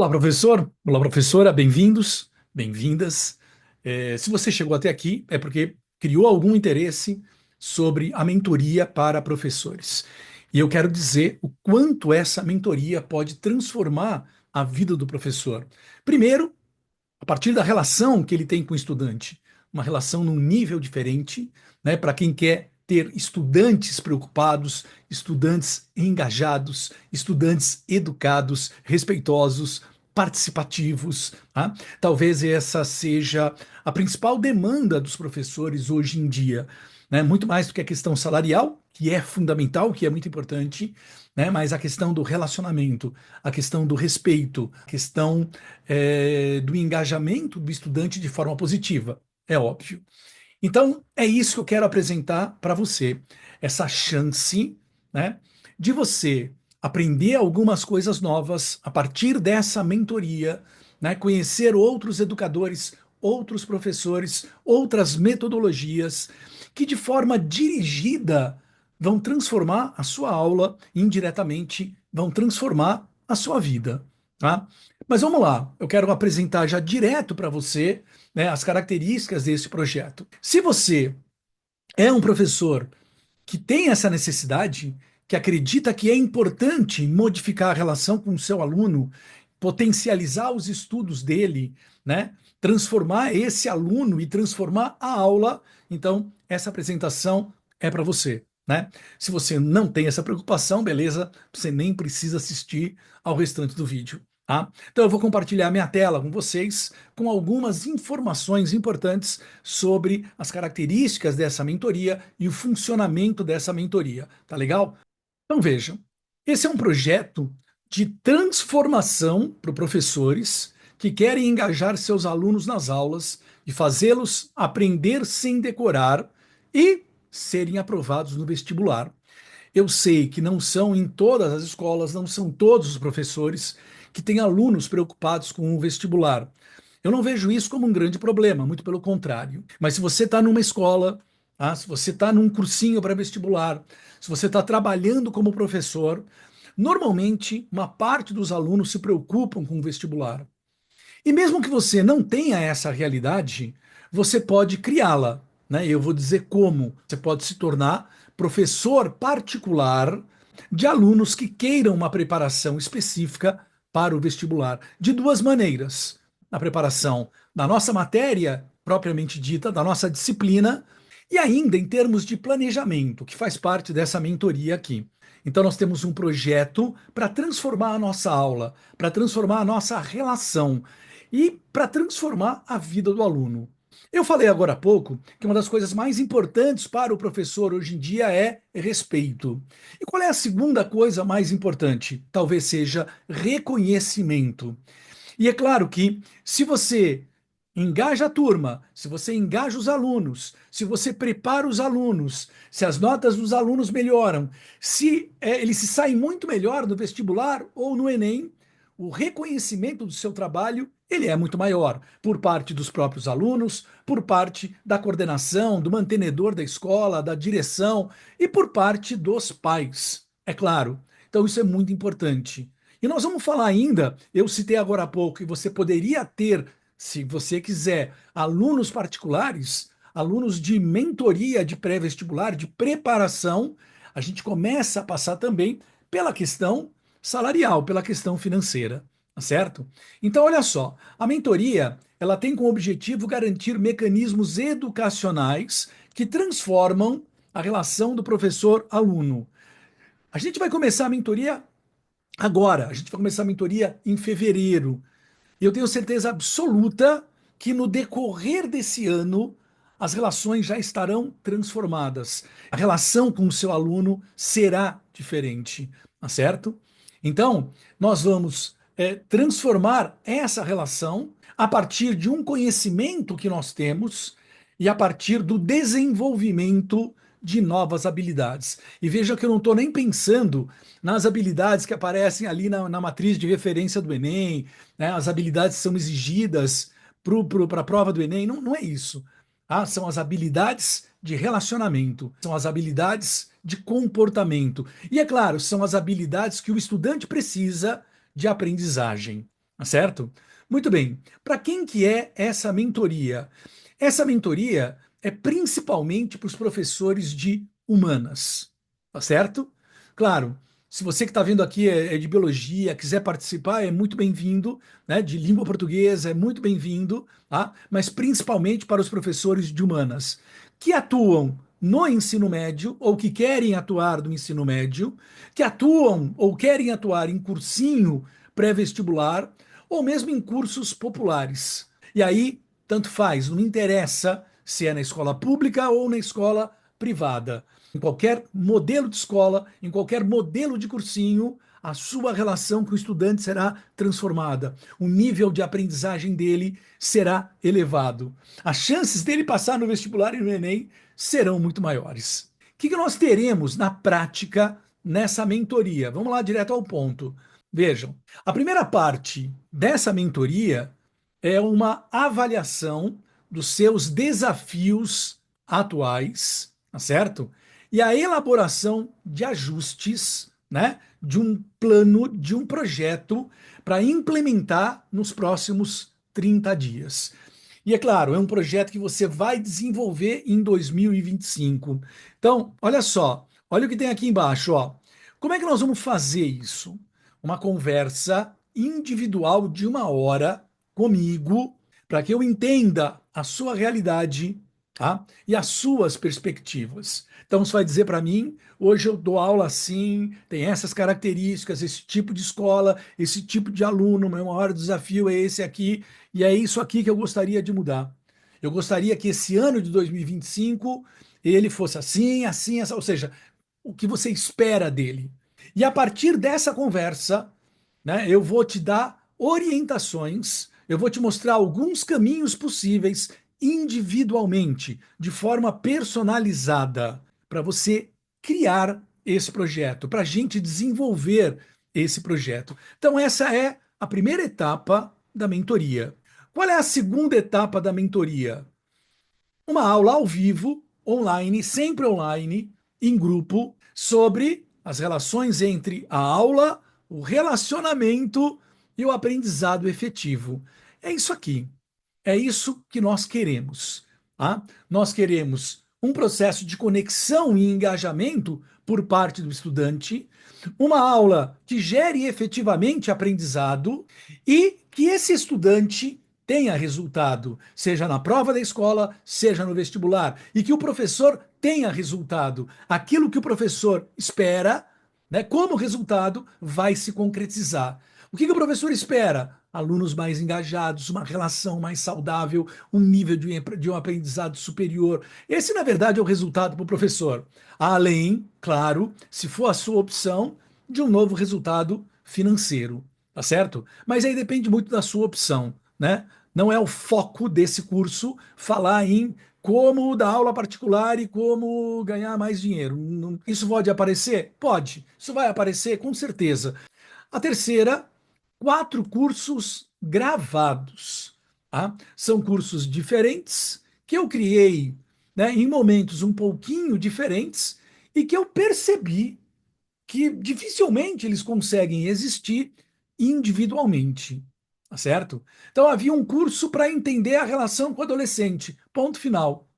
Olá, professor. Olá, professora. Bem-vindos, bem-vindas. Se você chegou até aqui, é porque criou algum interesse sobre a mentoria para professores. E eu quero dizer o quanto essa mentoria pode transformar a vida do professor. Primeiro, a partir da relação que ele tem com o estudante, uma relação num nível diferente, né, para quem quer ter estudantes preocupados, estudantes engajados, estudantes educados, respeitosos, participativos. Tá? Talvez essa seja a principal demanda dos professores hoje em dia, né? Muito mais do que a questão salarial, que é fundamental, que é muito importante, né? Mas a questão do relacionamento, a questão do respeito, a questão do engajamento do estudante de forma positiva, é óbvio. Então, é isso que eu quero apresentar para você, essa chance, né, de você aprender algumas coisas novas a partir dessa mentoria, né, conhecer outros educadores, outros professores, outras metodologias que de forma dirigida vão transformar a sua aula, indiretamente vão transformar a sua vida, tá? Mas vamos lá, eu quero apresentar já direto para você, né, as características desse projeto. Se você é um professor que tem essa necessidade, que acredita que é importante modificar a relação com o seu aluno, potencializar os estudos dele, né, transformar esse aluno e transformar a aula, então essa apresentação é para você. Né? Se você não tem essa preocupação, beleza, você nem precisa assistir ao restante do vídeo. Tá? Então eu vou compartilhar minha tela com vocês com algumas informações importantes sobre as características dessa mentoria e o funcionamento dessa mentoria. Tá legal? Então vejam, esse é um projeto de transformação para professores que querem engajar seus alunos nas aulas e fazê-los aprender sem decorar e serem aprovados no vestibular. Eu sei que não são em todas as escolas, não são todos os professores que têm alunos preocupados com o vestibular. Eu não vejo isso como um grande problema, muito pelo contrário. Mas se você está numa escola, tá? Se você está num cursinho para vestibular, se você está trabalhando como professor, normalmente uma parte dos alunos se preocupam com o vestibular. E mesmo que você não tenha essa realidade, você pode criá-la, né? Eu vou dizer como. Você pode se tornar professor particular de alunos que queiram uma preparação específica para o vestibular, de duas maneiras. Na preparação da nossa matéria propriamente dita, da nossa disciplina, e ainda em termos de planejamento, que faz parte dessa mentoria aqui. Então, nós temos um projeto para transformar a nossa aula, para transformar a nossa relação e para transformar a vida do aluno. Eu falei agora há pouco que uma das coisas mais importantes para o professor hoje em dia é respeito. E qual é a segunda coisa mais importante? Talvez seja reconhecimento. E é claro que se você engaja a turma, se você engaja os alunos, se você prepara os alunos, se as notas dos alunos melhoram, se eles se saem muito melhor no vestibular ou no Enem, o reconhecimento do seu trabalho ele é muito maior por parte dos próprios alunos, por parte da coordenação, do mantenedor da escola, da direção e por parte dos pais, é claro. Então isso é muito importante. E nós vamos falar ainda, eu citei agora há pouco, e você poderia ter, se você quiser, alunos particulares, alunos de mentoria de pré-vestibular, de preparação, a gente começa a passar também pela questão salarial, pela questão financeira, tá certo? Então, olha só, a mentoria, ela tem como objetivo garantir mecanismos educacionais que transformam a relação do professor-aluno. A gente vai começar a mentoria agora, a gente vai começar a mentoria em fevereiro. E eu tenho certeza absoluta que no decorrer desse ano as relações já estarão transformadas. A relação com o seu aluno será diferente, tá certo? Então, nós vamos transformar essa relação a partir de um conhecimento que nós temos e a partir do desenvolvimento de novas habilidades. E veja que eu não estou nem pensando nas habilidades que aparecem ali na matriz de referência do Enem, né? As habilidades são exigidas para a prova do Enem. Não, não é isso. Ah, são as habilidades de relacionamento, são as habilidades de comportamento. E é claro, são as habilidades que o estudante precisa de aprendizagem. certo? Muito bem. Para quem que é essa mentoria? Essa mentoria é principalmente para os professores de humanas, tá certo? Claro, se você que está vendo aqui é de biologia, quiser participar, é muito bem-vindo, né? De língua portuguesa, é muito bem-vindo, tá? Mas principalmente para os professores de humanas, que atuam no ensino médio ou que querem atuar no ensino médio, que atuam ou querem atuar em cursinho pré-vestibular ou mesmo em cursos populares. E aí, tanto faz, não interessa se é na escola pública ou na escola privada. Em qualquer modelo de escola, em qualquer modelo de cursinho, a sua relação com o estudante será transformada. O nível de aprendizagem dele será elevado. As chances dele passar no vestibular e no Enem serão muito maiores. O que nós teremos na prática nessa mentoria? Vamos lá direto ao ponto. Vejam, a primeira parte dessa mentoria é uma avaliação dos seus desafios atuais, tá certo? E a elaboração de ajustes, né, de um plano, de um projeto para implementar nos próximos 30 dias. E é claro, é um projeto que você vai desenvolver em 2025. Então, olha só, olha o que tem aqui embaixo, ó. Como é que nós vamos fazer isso? Uma conversa individual de 1 hora comigo, para que eu entenda a sua realidade, tá? E as suas perspectivas. Então, você vai dizer para mim, hoje eu dou aula assim, tem essas características, esse tipo de escola, esse tipo de aluno, meu maior desafio é esse aqui, e é isso aqui que eu gostaria de mudar. Eu gostaria que esse ano de 2025 ele fosse assim, assim, assim, ou seja, o que você espera dele. E a partir dessa conversa, né, eu vou te dar orientações, eu vou te mostrar alguns caminhos possíveis individualmente, de forma personalizada, para você criar esse projeto, para a gente desenvolver esse projeto. Então, essa é a primeira etapa da mentoria. Qual é a segunda etapa da mentoria? Uma aula ao vivo, online, sempre online, em grupo, sobre as relações entre a aula, o relacionamento e o aprendizado efetivo. É isso aqui. É isso que nós queremos. Tá? Nós queremos um processo de conexão e engajamento por parte do estudante, uma aula que gere efetivamente aprendizado e que esse estudante tenha resultado, seja na prova da escola, seja no vestibular, e que o professor tenha resultado. Aquilo que o professor espera, né, como resultado, vai se concretizar. O que o professor espera? Alunos mais engajados, uma relação mais saudável, um nível de um aprendizado superior. Esse, na verdade, é o resultado para o professor. Além, claro, se for a sua opção, de um novo resultado financeiro, tá certo? Mas aí depende muito da sua opção, né? Não é o foco desse curso falar em como dar aula particular e como ganhar mais dinheiro. Isso pode aparecer? Pode. Isso vai aparecer com certeza. A terceira, 4 cursos gravados. Tá? São cursos diferentes que eu criei, né, em momentos um pouquinho diferentes e que eu percebi que dificilmente eles conseguem existir individualmente, tá certo? Então havia um curso para entender a relação com o adolescente, ponto final,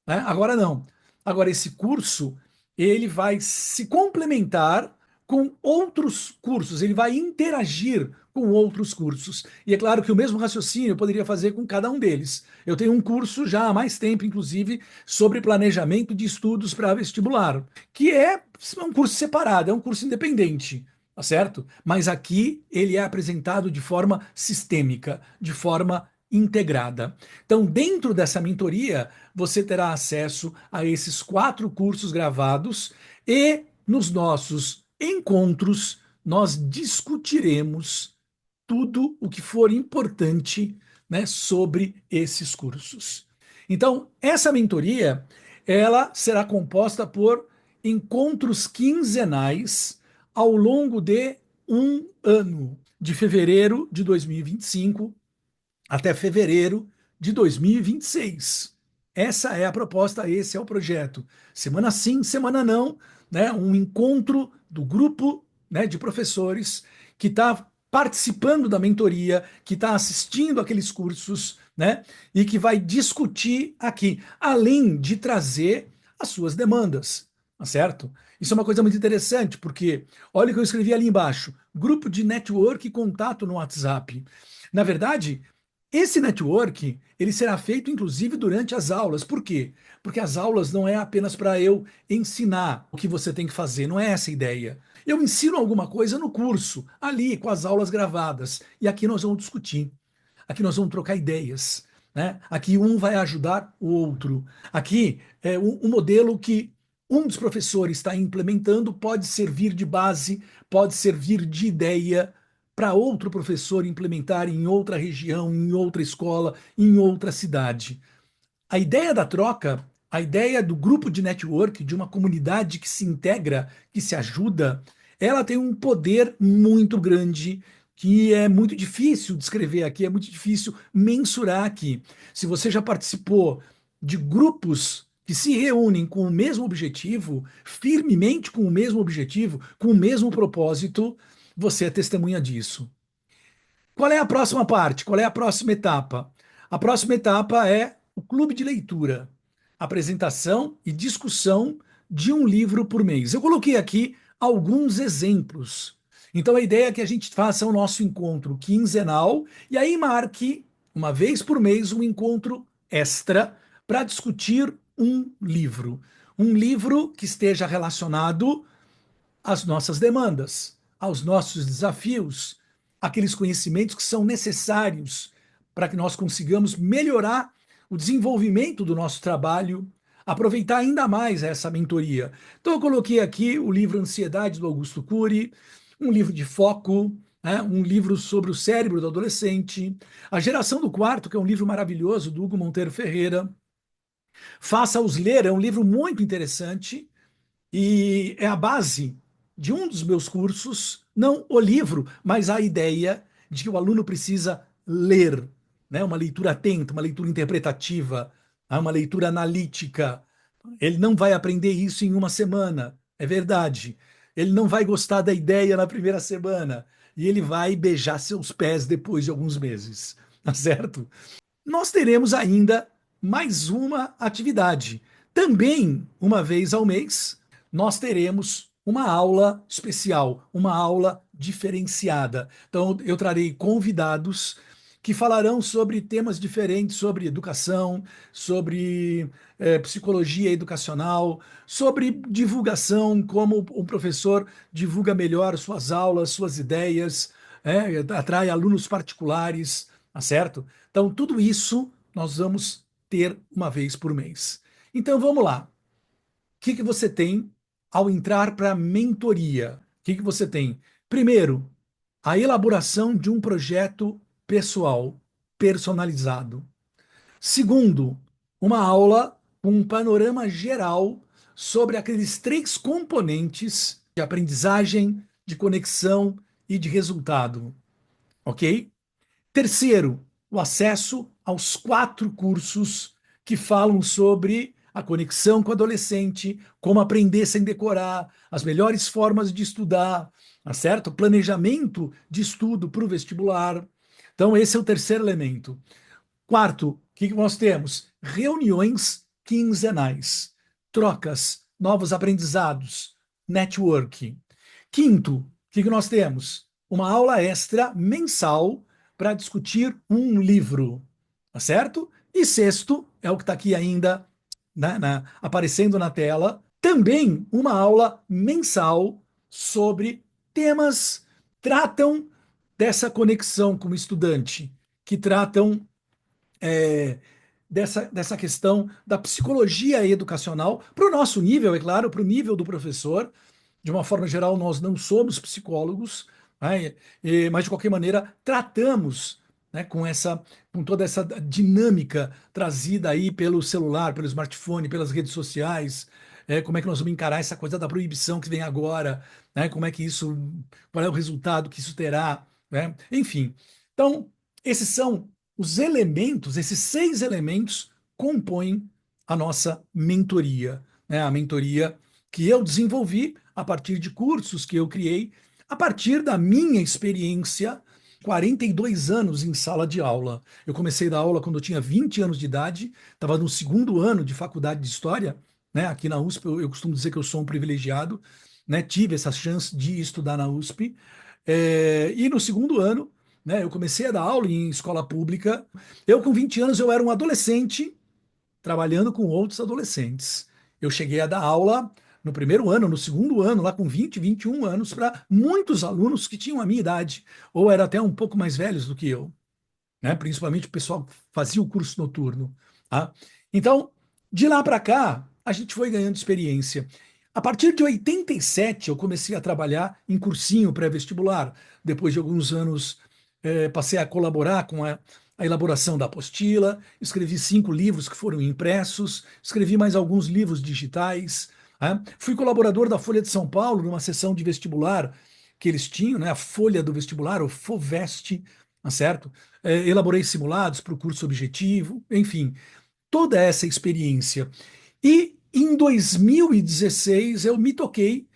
né? Agora não. Agora esse curso ele vai se complementar com outros cursos, ele vai interagir com outros cursos. E é claro que o mesmo raciocínio eu poderia fazer com cada um deles. Eu tenho um curso já há mais tempo, inclusive, sobre planejamento de estudos para vestibular, que é um curso separado, é um curso independente, tá certo? Mas aqui ele é apresentado de forma sistêmica, de forma integrada. Então, dentro dessa mentoria, você terá acesso a esses 4 cursos gravados e nos nossos encontros nós discutiremos tudo o que for importante, né, sobre esses cursos. Então, essa mentoria, ela será composta por encontros quinzenais ao longo de um ano, de fevereiro de 2025 até fevereiro de 2026. Essa é a proposta, esse é o projeto. Semana sim, semana não, né? Um encontro do grupo, né, de professores que está participando da mentoria, que está assistindo aqueles cursos, né? E que vai discutir aqui, além de trazer as suas demandas, tá certo? Isso é uma coisa muito interessante, porque olha o que eu escrevi ali embaixo: grupo de network e contato no WhatsApp. Na verdade, esse network, ele será feito inclusive durante as aulas. Por quê? Porque as aulas não é apenas para eu ensinar o que você tem que fazer, não é essa a ideia. Eu ensino alguma coisa no curso, ali com as aulas gravadas, e aqui nós vamos discutir. Aqui nós vamos trocar ideias, né? Aqui um vai ajudar o outro. Aqui é um modelo que um dos professores está implementando pode servir de base, pode servir de ideia para outro professor implementar em outra região, em outra escola, em outra cidade. A ideia da troca, a ideia do grupo de network, de uma comunidade que se integra, que se ajuda, ela tem um poder muito grande que é muito difícil descrever aqui, é muito difícil mensurar aqui. Se você já participou de grupos que se reúnem com o mesmo objetivo, firmemente com o mesmo objetivo, com o mesmo propósito, você é testemunha disso. Qual é a próxima parte? Qual é a próxima etapa? A próxima etapa é o clube de leitura, apresentação e discussão de um livro por mês. Eu coloquei aqui alguns exemplos. Então a ideia é que a gente faça o nosso encontro quinzenal e aí marque uma vez por mês um encontro extra para discutir um livro. Um livro que esteja relacionado às nossas demandas, aos nossos desafios, aqueles conhecimentos que são necessários para que nós consigamos melhorar o desenvolvimento do nosso trabalho, aproveitar ainda mais essa mentoria. Então, eu coloquei aqui o livro Ansiedade, do Augusto Cury, um livro de foco, né, um livro sobre o cérebro do adolescente, A Geração do Quarto, que é um livro maravilhoso, do Hugo Monteiro Ferreira. Faça-os ler, é um livro muito interessante, e é a base de um dos meus cursos, não o livro, mas a ideia de que o aluno precisa ler, né? Uma leitura atenta, uma leitura interpretativa, uma leitura analítica. Ele não vai aprender isso em uma semana, é verdade. Ele não vai gostar da ideia na primeira semana e ele vai beijar seus pés depois de alguns meses, tá certo? Nós teremos ainda mais uma atividade. Também, uma vez ao mês, nós teremos uma aula especial, uma aula diferenciada. Então, eu trarei convidados que falarão sobre temas diferentes, sobre educação, sobre psicologia educacional, sobre divulgação, como o professor divulga melhor suas aulas, suas ideias, atrai alunos particulares, tá certo? Então, tudo isso nós vamos ter uma vez por mês. Então, vamos lá. O que que você tem ao entrar para a mentoria? O que que você tem? Primeiro, a elaboração de um projeto pessoal, personalizado. Segundo, uma aula com um panorama geral sobre aqueles três componentes de aprendizagem, de conexão e de resultado, ok? Terceiro, o acesso aos 4 cursos que falam sobre a conexão com o adolescente, como aprender sem decorar, as melhores formas de estudar, tá certo? Planejamento de estudo para o vestibular. Então, esse é o terceiro elemento. Quarto, o que nós temos? Reuniões quinzenais, trocas, novos aprendizados, network. Quinto, o que nós temos? Uma aula extra mensal para discutir um livro, tá certo? E sexto, é o que está aqui ainda aparecendo na tela, também uma aula mensal sobre temas que tratam dessa conexão com o estudante, que tratam dessa questão da psicologia educacional, para o nosso nível, é claro, para o nível do professor. De uma forma geral, nós não somos psicólogos, né? Mas de qualquer maneira tratamos, né, com toda essa dinâmica trazida aí pelo celular, pelo smartphone, pelas redes sociais. Como é que nós vamos encarar essa coisa da proibição que vem agora, né? Como é que isso, qual é o resultado que isso terá, né? Enfim. Então, esses são os elementos, esses 6 elementos compõem a nossa mentoria, né? A mentoria que eu desenvolvi a partir de cursos que eu criei, a partir da minha experiência, 42 anos em sala de aula. Eu comecei a dar aula quando eu tinha 20 anos de idade, estava no segundo ano de faculdade de História, né? Aqui na USP, eu costumo dizer que eu sou um privilegiado, né? Tive essa chance de estudar na USP. E no segundo ano, né, eu comecei a dar aula em escola pública. Eu, com 20 anos, eu era um adolescente trabalhando com outros adolescentes. Eu cheguei a dar aula no primeiro ano, no segundo ano, lá com 20, 21 anos, para muitos alunos que tinham a minha idade, ou eram até um pouco mais velhos do que eu, né? Principalmente o pessoal que fazia o curso noturno. Tá? Então, de lá para cá, a gente foi ganhando experiência. A partir de 87, eu comecei a trabalhar em cursinho pré-vestibular. Depois de alguns anos, passei a colaborar com a elaboração da apostila, escrevi 5 livros que foram impressos, escrevi mais alguns livros digitais. Tá? Fui colaborador da Folha de São Paulo, numa sessão de vestibular que eles tinham, né, a Folha do Vestibular, o FOVEST, tá certo? Elaborei simulados para o curso objetivo, enfim, toda essa experiência. E em 2016 eu me toquei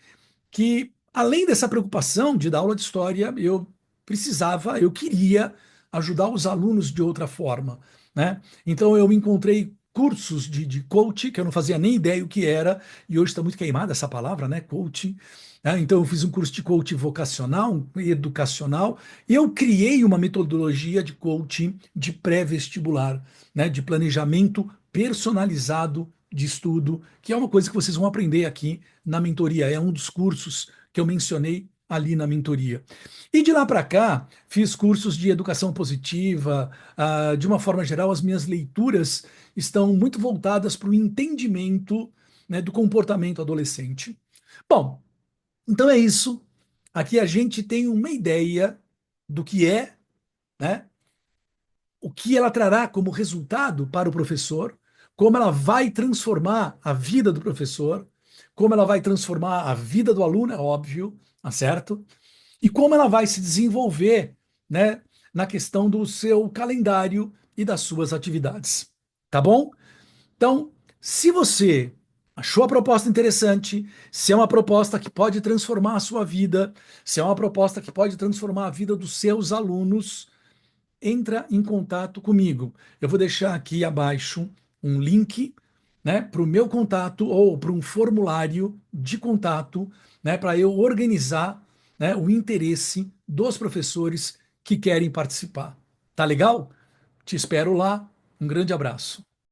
que, além dessa preocupação de dar aula de história, eu queria ajudar os alunos de outra forma, né? Então eu encontrei cursos de coach, que eu não fazia nem ideia o que era, e hoje está muito queimada essa palavra, né? Coach. Né? Então eu fiz um curso de coach vocacional, educacional, e eu criei uma metodologia de coaching de pré-vestibular, né? De planejamento personalizado de estudo, que é uma coisa que vocês vão aprender aqui na mentoria. É um dos cursos que eu mencionei ali na mentoria. E de lá para cá, fiz cursos de educação positiva. De uma forma geral, as minhas leituras estão muito voltadas para o entendimento, né, do comportamento adolescente. Bom, então é isso. Aqui a gente tem uma ideia do que é, né, o que ela trará como resultado para o professor, como ela vai transformar a vida do professor, como ela vai transformar a vida do aluno, é óbvio, tá certo? E como ela vai se desenvolver, né, na questão do seu calendário e das suas atividades. Tá bom? Então, se você achou a proposta interessante, se é uma proposta que pode transformar a sua vida, se é uma proposta que pode transformar a vida dos seus alunos, entra em contato comigo. Eu vou deixar aqui abaixo um link, né, para o meu contato ou para um formulário de contato, né, para eu organizar, né, o interesse dos professores que querem participar. Tá legal? Te espero lá. Um grande abraço.